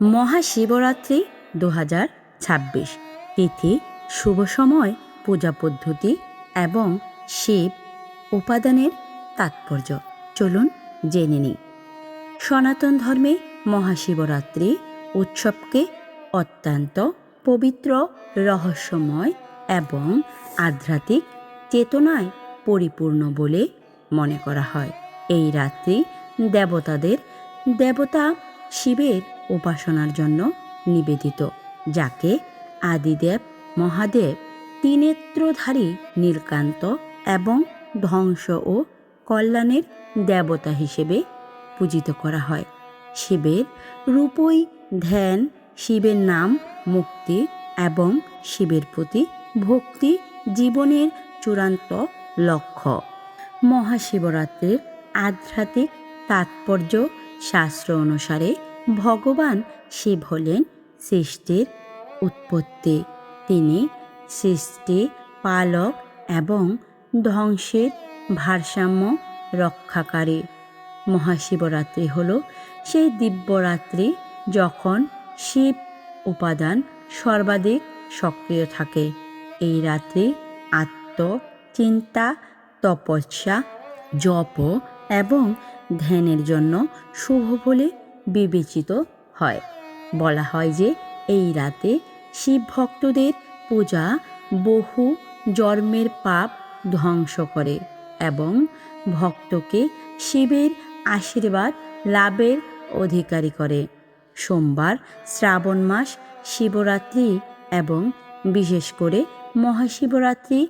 মহাশিবরাত্রি 2026 তিথি, শুভ সময়, পূজা পদ্ধতি এবং শিব উপাদানের তাৎপর্য চলুন জেনে নিই। সনাতন ধর্মে মহাশিবরাত্রি উৎসবকে অত্যন্ত পবিত্র, রহস্যময় এবং আধ্যাত্মিক চেতনায় পরিপূর্ণ বলে মনে করা হয়। এই রাত্রি দেবতা শিবের উপাসনার জন্য নিবেদিত, যাকে আদিদেব মহাদেব, ত্রিনেত্রধারী নীলকান্ত এবং ধ্বংস ও কল্যাণের দেবতা হিসেবে পূজিত করা হয়। শিবের রূপই ধ্যান, শিবের নাম মুক্তি এবং শিবের প্রতি ভক্তি জীবনের চূড়ান্ত লক্ষ্য। মহাশিবরাত্রির আধ্যাত্মিক তাৎপর্য। শাস্ত্র অনুসারে ভগবান শিব হলেন সৃষ্টির উৎপত্তি। তিনি সৃষ্টি, পালক এবং ধ্বংসের ভারসাম্য রক্ষাকারী। মহাশিবরাত্রি হল সেই দিব্যরাত্রি যখন শিব উপাদান সর্বাধিক সক্রিয় থাকে। এই রাত্রি আত্মচিন্তা, তপস্যা, জপ এবং ধ্যানের জন্য শুভ বলে বিবেচিত হয়। বলা হয় যে এই রাতে শিব ভক্তদের পূজা বহু জন্মের পাপ ধ্বংস করে এবং ভক্তকে শিবের আশীর্বাদ লাভের অধিকারী করে। সোমবার, শ্রাবণ মাস, শিবরাত্রি এবং বিশেষ করে মহাশিবরাত্রি,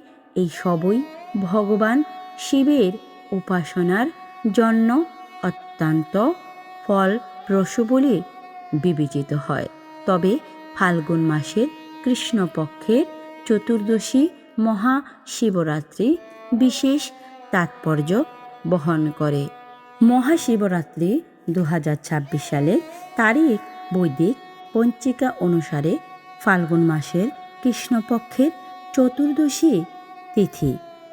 এই সবই ভগবান শিবের উপাসনার জন্য অত্যন্ত ফলপ্রসূ বলে বিবেচিত হয়। তবে ফাল্গুন মাসের কৃষ্ণপক্ষের চতুর্দশী মহাশিবরাত্রি বিশেষ তাৎপর্য বহন করে। মহাশিবরাত্রি 2026 সালের তারিখ বৈদিক পঞ্জিকা অনুসারে ফাল্গুন মাসের কৃষ্ণপক্ষের চতুর্দশী তিথি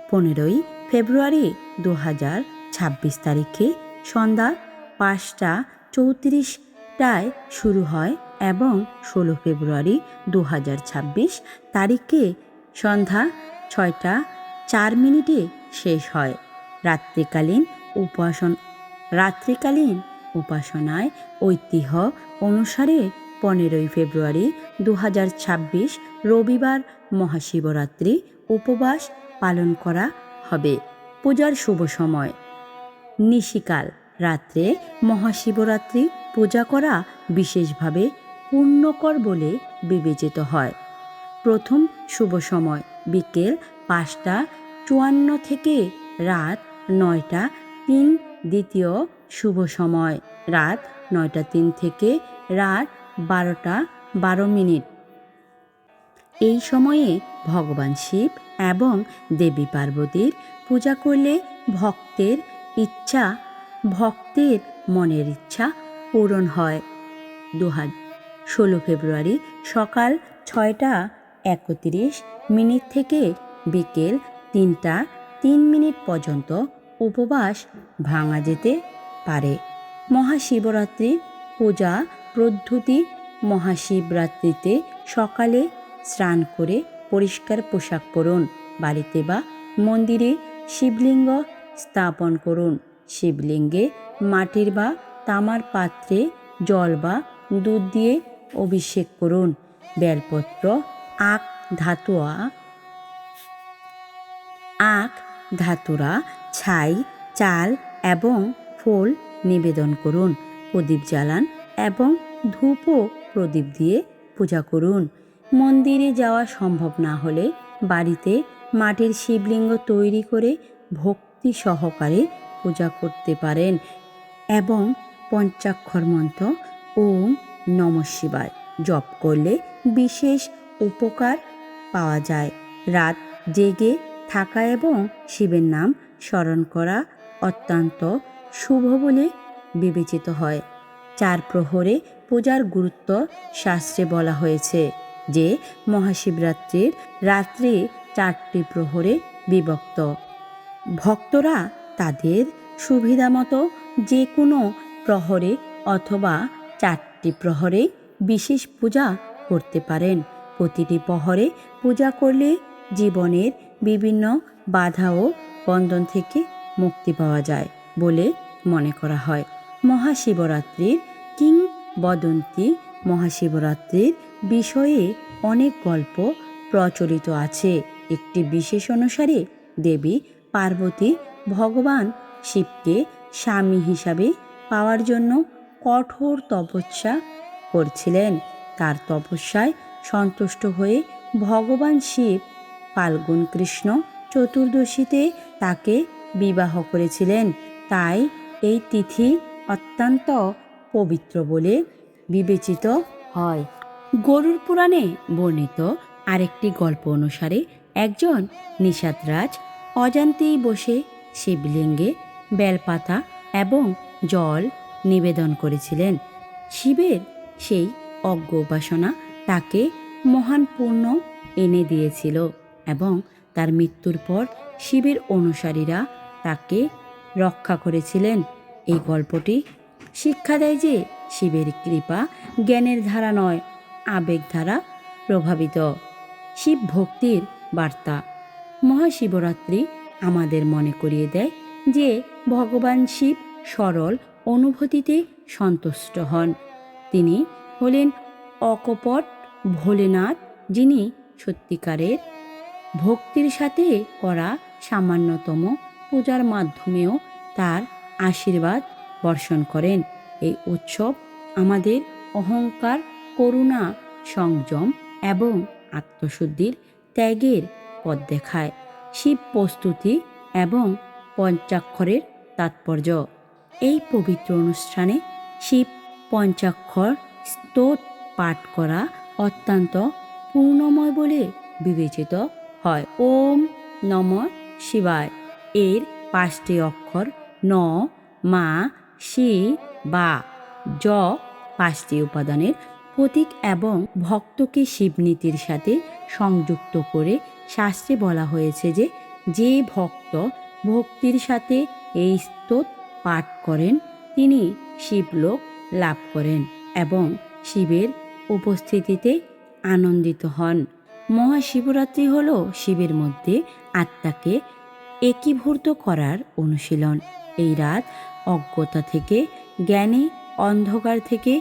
15ই ফেব্রুয়ারি 2026 তারিখে সন্ধ্যা 5:34টায় শুরু হয় এবং 16 ফেব্রুয়ারি 2026 তারিখে সন্ধ্যা 6:04 শেষ হয়। রাত্রিকালীন উপাসনায় ঐতিহ্য অনুসারে 15ই ফেব্রুয়ারি 2026 রবিবার মহাশিবরাত্রি উপবাস পালন করা হবে। পূজার শুভ সময় নিশিকাল। রাত্রে মহাশিবরাত্রি পূজা করা বিশেষভাবে পুণ্যকর বলে বিবেচিত হয়। প্রথম শুভ সময় বিকেল 5:54 থেকে রাত 9:03। দ্বিতীয় শুভ সময় রাত 9:03 থেকে রাত 12:12। এই সময়ে ভগবান শিব এবং দেবী পার্বতীর পূজা করলে ভক্তের মনের ইচ্ছা পূরণ হয়। 16 ফেব্রুয়ারি সকাল 6:31 থেকে বিকেল 3:03 পর্যন্ত উপবাস ভাঙা যেতে পারে। মহাশিবরাত্রি পূজা পদ্ধতি। মহাশিবরাত্রিতে সকালে স্নান করে পরিষ্কার পোশাক পরুন। বাড়িতে বা মন্দিরে শিবলিঙ্গ স্থাপন করুন। শিবলিঙ্গে মাটির বা তামার পাত্রে জল বা দুধ দিয়ে অভিষেক করুন। বেলপত্র, আখ ধাতুরা, ছাই, চাল এবং ফুল নিবেদন করুন। প্রদীপ জ্বালান এবং ধূপ ও প্রদীপ দিয়ে পূজা করুন। মন্দিরে যাওয়া সম্ভব না হলে বাড়িতে মাটির শিবলিঙ্গ তৈরি করে ভক্তি সহকারে পূজা করতে পারেন এবং পঞ্চাক্ষর মন্ত্র ওম নমঃ শিবায় জপ করলে বিশেষ উপকার পাওয়া যায়। রাত জেগে থাকা এবং শিবের নাম স্মরণ করা অত্যন্ত শুভ বলে বিবেচিত হয়। 4 প্রহরে পূজার গুরুত্ব। শাস্ত্রে বলা হয়েছে যে মহাশিবরাত্রির রাত্রি 4টি প্রহরে বিভক্ত। ভক্তরা তাদের সুবিধামতো যে কোনো প্রহরে অথবা 4টি প্রহরে বিশেষ পূজা করতে পারেন। প্রতিটি প্রহরে পূজা করলে জীবনের বিভিন্ন বাধা ও বন্ধন থেকে মুক্তি পাওয়া যায় বলে মনে করা হয়। মহাশিবরাত্রির কিংবদন্তি। মহাশিবরাত্রির বিষয়ে অনেক গল্প প্রচলিত আছে। একটি বিশেষ অনুসারে দেবী পার্বতী ভগবান শিবকে স্বামী হিসাবে পাওয়ার জন্য কঠোর তপস্যা করছিলেন। তার তপস্যায় সন্তুষ্ট হয়ে ভগবান শিব ফাল্গুন কৃষ্ণ চতুর্দশীতে তাকে বিবাহ করেছিলেন। তাই এই তিথি অত্যন্ত পবিত্র বলে বিবেচিত হয়। গরুড় পুরাণে বর্ণিত আরেকটি গল্প অনুসারে একজন নিষাদরাজ অজান্তেই বসে শিবলিঙ্গে বেলপাতা এবং জল নিবেদন করেছিলেন। শিবের সেই অজ্ঞ উপাসনা তাকে মহান পুণ্য এনে দিয়েছিল এবং তার মৃত্যুর পর শিবের অনুসারীরা তাকে রক্ষা করেছিলেন। এই গল্পটি শিক্ষা দেয় যে শিবের কৃপা জ্ঞানের ধারা নয়, আবেগ ধারা প্রভাবিত। শিব ভক্তির বার্তা। মহাশিবরাত্রি আমাদের মনে করিয়ে দেয় যে ভগবান শিব সরল অনুভূতিতে সন্তুষ্ট হন। তিনি হলেন অকপট ভোলেনাথ, যিনি সত্যিকারের ভক্তির সাথে করা সামান্যতম পূজার মাধ্যমেও তার আশীর্বাদ বর্ষণ করেন। এই উৎসব আমাদের অহংকার, করুণা, সংযম এবং আত্মশুদ্ধির ত্যাগের পথ দেখায়। শিব প্রস্তুতি এবং পঞ্চাক্ষরের তাৎপর্য। এই পবিত্র অনুষ্ঠানে শিব পঞ্চাক্ষর স্তোত্র পাঠ করা অত্যন্ত পূর্ণময় বলে বিবেচিত হয়। ওম নমঃ শিবায় এর 5টি অক্ষর ন, মা, শি, বা, য 5টি উপাদানের প্রতীক এবং ভক্তকে শিবনীতির সাথে সংযুক্ত করে শাস্ত্রে বলা হয়েছে যে যে ভক্ত ভক্তির সাথে এই স্তোত্র পাঠ করেন তিনি শিবলোক লাভ করেন এবং শিবের উপস্থিতিতে আনন্দিত হন। মহাশিবরাত্রি হল শিবের মধ্যে আত্মাকে একীভূত করার অনুশীলন। এই রাত অজ্ঞতা থেকে জ্ঞানে, অন্ধকার থেকে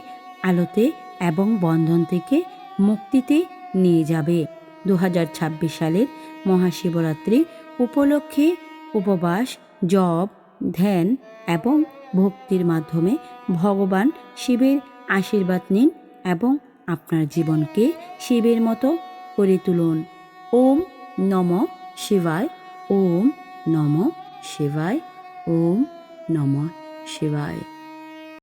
আলোতে এবং বন্ধন থেকে মুক্তিতে নিয়ে যাবে। 2026 সালের মহাশিবরাত্রি উপলক্ষে উপবাস, জপ, ধ্যান এবং ভক্তির মাধ্যমে ভগবান শিবের আশীর্বাদ নিন এবং আপনার জীবনকে শিবের মতো করে তুলুন। ওম নমঃ শিবায়। ওম নমঃ শিবায়। ওম নমঃ শিবায়।